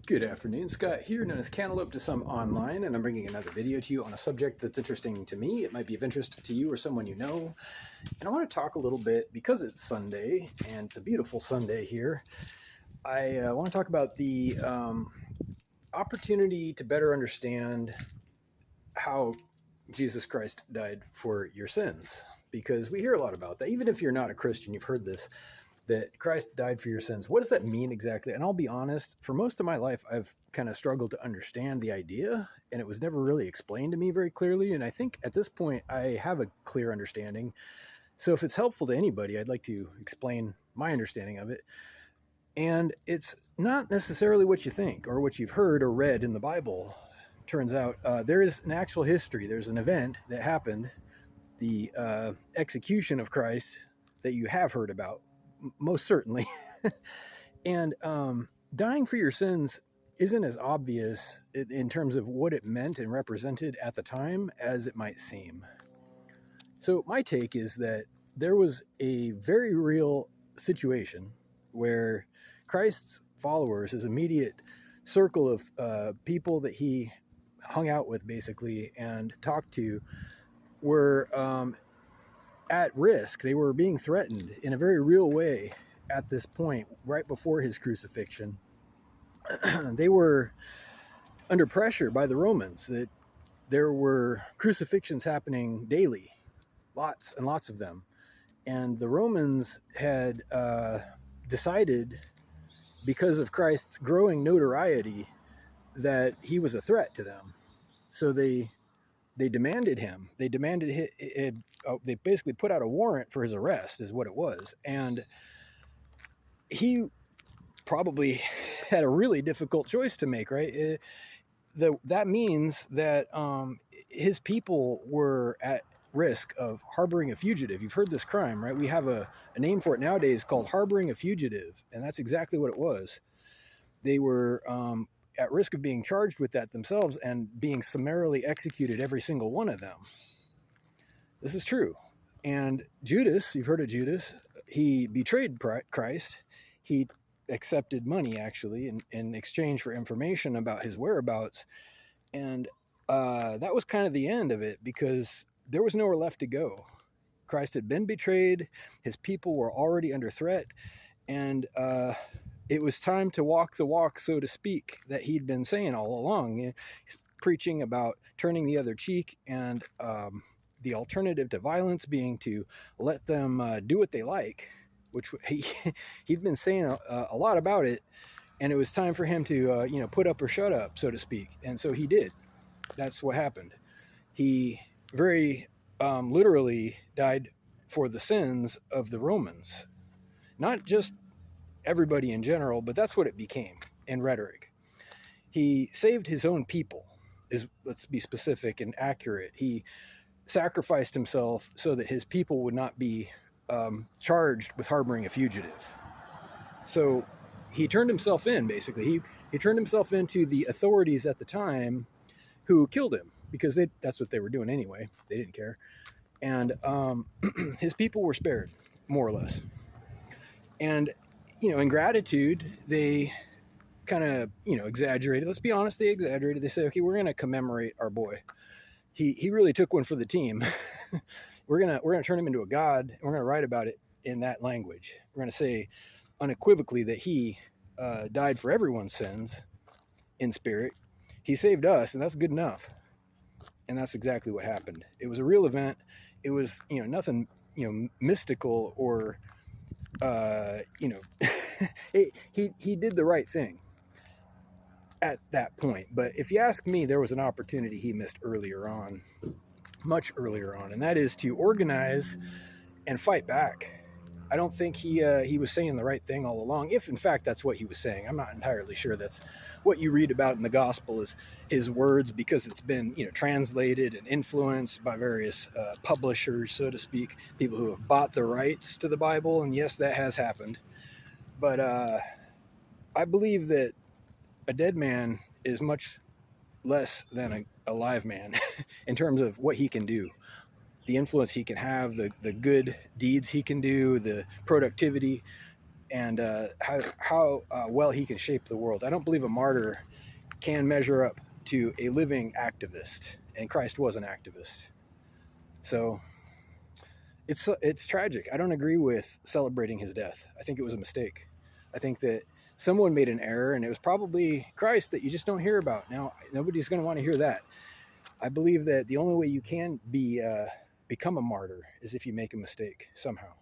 Good afternoon, Scott here, known as Cantaloupe to some online, and I'm bringing another video to you on a subject that's interesting to me. It might be of interest to you or someone you know. And I want to talk a little bit, because it's Sunday, and it's a beautiful Sunday here, I want to talk about the opportunity to better understand how Jesus Christ died for your sins. Because we hear a lot about that. Even if you're not a Christian, you've heard this, that Christ died for your sins. What does that mean exactly? And I'll be honest, for most of my life, I've kind of struggled to understand the idea, and it was never really explained to me very clearly. And I think at this point, I have a clear understanding. So if it's helpful to anybody, I'd like to explain my understanding of it. And it's not necessarily what you think or what you've heard or read in the Bible. Turns out there is an actual history. There's an event that happened, the execution of Christ, that you have heard about, most certainly. And dying for your sins isn't as obvious in terms of what it meant and represented at the time as it might seem. So my take is that there was a very real situation where Christ's followers, his immediate circle of people that he hung out with basically and talked to, were at risk. They were being threatened in a very real way at this point, right before his crucifixion. They were under pressure by the Romans, that there were crucifixions happening daily, lots and lots of them. And the Romans had decided, because of Christ's growing notoriety, that he was a threat to them. So they demanded him. They demanded they basically put out a warrant for his arrest, is what it was. And he probably had a really difficult choice to make, right? That means that his people were at risk of harboring a fugitive. You've heard this crime, right? We have a name for it nowadays called harboring a fugitive, and that's exactly what it was. They were at risk of being charged with that themselves and being summarily executed, every single one of them. This is true. And Judas, you've heard of Judas, he betrayed Christ. He accepted money, actually, in exchange for information about his whereabouts. And that was kind of the end of it, because there was nowhere left to go. Christ had been betrayed. His people were already under threat. And it was time to walk the walk, so to speak, that he'd been saying all along. He's preaching about turning the other cheek, and the alternative to violence being to let them do what they like, which he'd been saying a lot about it. And it was time for him to put up or shut up, so to speak. And so he did. That's what happened. He very literally died for the sins of the Romans. Not just everybody in general, but that's what it became in rhetoric. He saved his own people, let's be specific and accurate. He sacrificed himself so that his people would not be charged with harboring a fugitive. So he turned himself in, basically. He turned himself into the authorities at the time, who killed him, because that's what they were doing anyway. They didn't care. And his people were spared, more or less. And in gratitude, they kind of, exaggerated. Let's be honest, they exaggerated. They say, okay, we're going to commemorate our boy. He really took one for the team. We're gonna turn him into a god, and we're gonna write about it in that language. We're gonna say unequivocally that he died for everyone's sins in spirit. He saved us, and that's good enough. And that's exactly what happened. It was a real event. It was nothing mystical or he did the right thing at that point. But if you ask me, there was an opportunity he missed earlier on, much earlier on, and that is to organize and fight back. I don't think he was saying the right thing all along, if in fact that's what he was saying. I'm not entirely sure that's what you read about in the gospel is his words, because it's been translated and influenced by various publishers, so to speak, people who have bought the rights to the Bible. And yes, that has happened. But I believe that a dead man is much less than a live man in terms of what he can do, the influence he can have, the good deeds he can do, the productivity. and how well he can shape the world. I don't believe a martyr can measure up to a living activist, and Christ was an activist. So it's tragic. I don't agree with celebrating his death. I think it was a mistake. I think that someone made an error, and it was probably Christ that you just don't hear about. Now, nobody's going to want to hear that. I believe that the only way you can become a martyr is if you make a mistake somehow,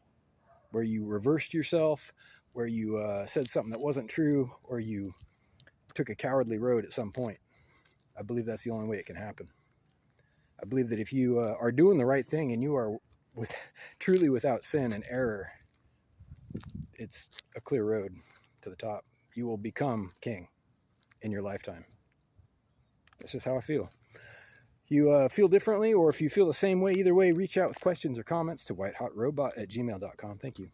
where you reversed yourself, where you said something that wasn't true, or you took a cowardly road at some point. I believe that's the only way it can happen. I believe that if you are doing the right thing and you are truly without sin and error, it's a clear road to the top. You will become king in your lifetime. That's just how I feel. If you feel differently, or if you feel the same way, either way, reach out with questions or comments to whitehotrobot@gmail.com. Thank you.